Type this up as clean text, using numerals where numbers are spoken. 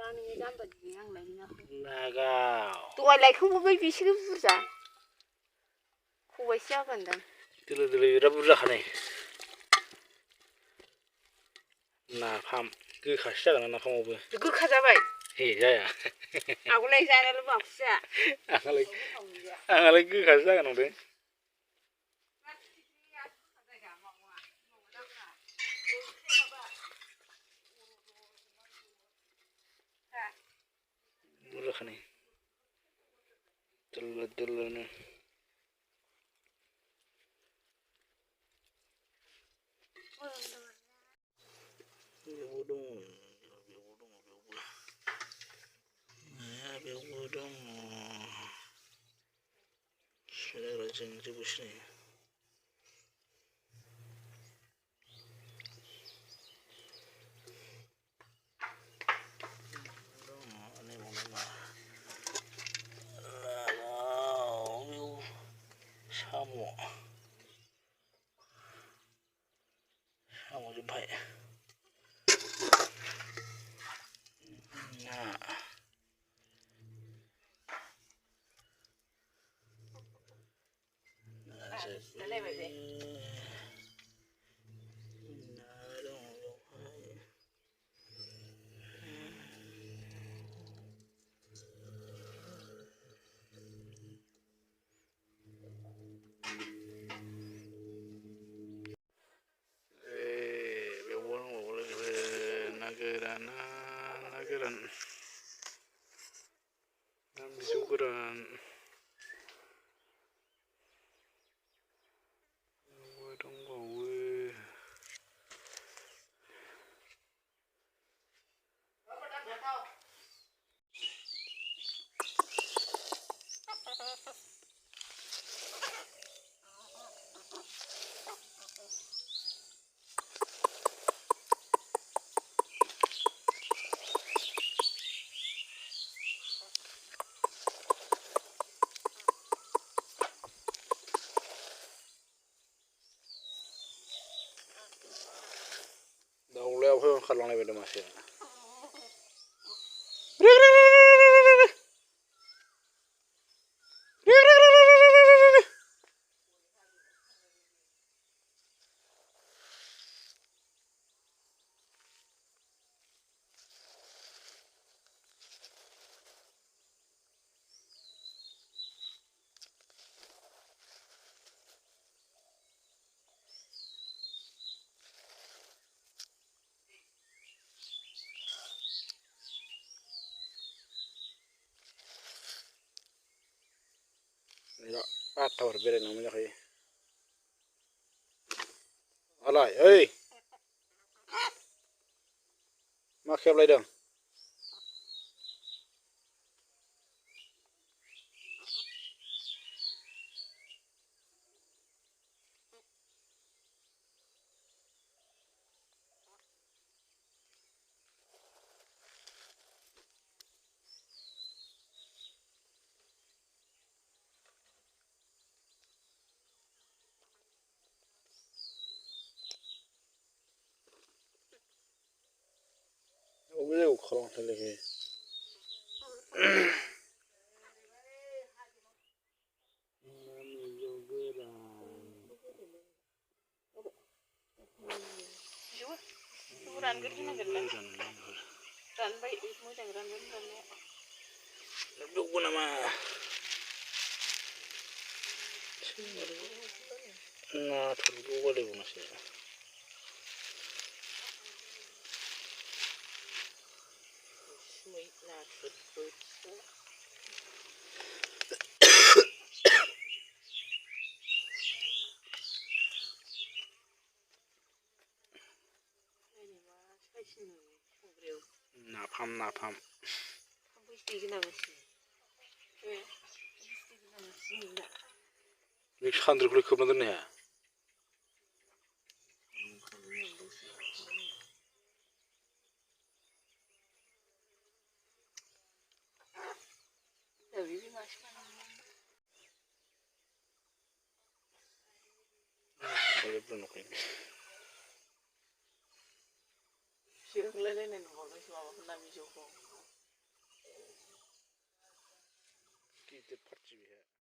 नोङो जाम्बा दिनै आं लायनाङाखै नागाव दहाय लायखांबावबाय बिसोरो बुरजा खबाइसे जागोनदां दोलो दोलो बिराद बुरजाखानाय नाफाम गोखासो जागोन ना नाफामावबो गोखा जाबाय हे जाया आवगोलहाय जानायाल' माखौसो आंहालाय गोखासो जागोन नंदों बुरजाखानाय दोलो दोलोनो बेयावबो दङ बेयावबो दङ जोंजोबोसै साम'जोबबाय ना गोरान ना बिजौ गोरान दंबावो दाउलायावहाय ओंखारलांनाय बायदि मासे आथाफोर बेरायनो मोनजाखायो आलाय ओइ मा खेबलायदों अबे जायगायाव खालामथारलाय रानबाय मोजां रानगोन राननाया बेवबो नामा नाथुरखौ बालायबावनोसै नाथुर बोथिया नाफाम नाफाम बे सान्द्रिखौलाय खोबना दोननो हाया Sirang lele nih nunggu nasi mama kena mijoko. गिदिर पार्टि बेहा